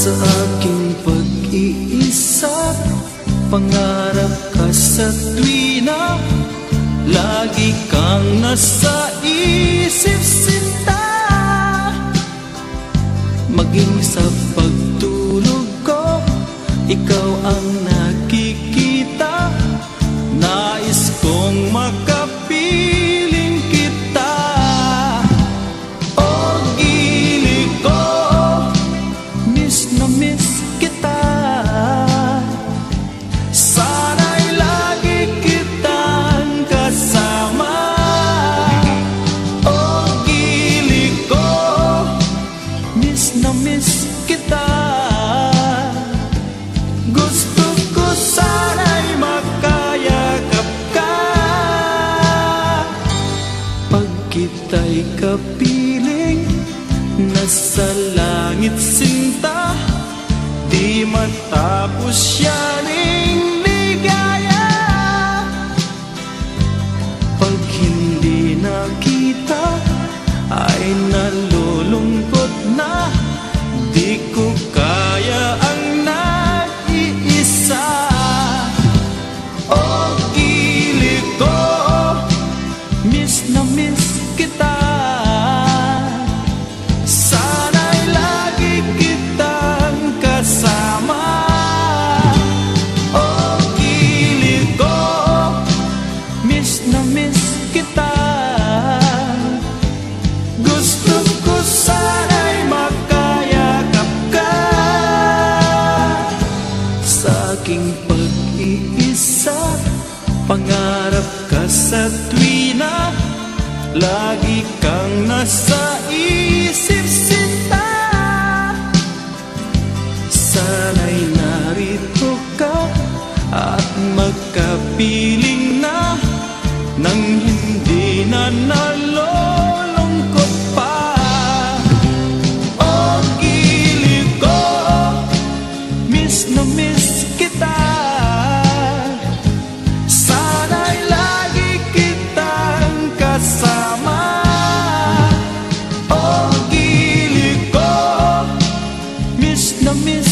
Sa aking pag-iisa, pangarap ka sa tuwina, lagi kang nasa isip sinta. Maging sa pagtulog ko, ikaw ang nakikita. Nais kong makapiling kita. O gili ko, miss na miss kita. Sana'y lagi kitang kasama. O gili ko, miss na miss kita. Gusto ko sana'y makayakap ka. Pag kita'y kapiling, nasa langit sinta, di matapos yaning ligaya. Pag hindi nakita, ay nalulungkot na, di ko kaya ang nag-iisa. O gili ko, miss na miss kita. Sana'y lagi kitang kasama. O gili ko, miss na miss kita. Gusto ko sana'y makayakap ka. Sa aking pag-iisa, pangarap ka sa tuwina, lagi kang nasa isip sinta. Sana'y narito ka at magkapiling na, nang hindi na nalulungkot pa. O gili ko, miss na miss kita. Sana'y lagi kitang kasama. O gili ko, miss na miss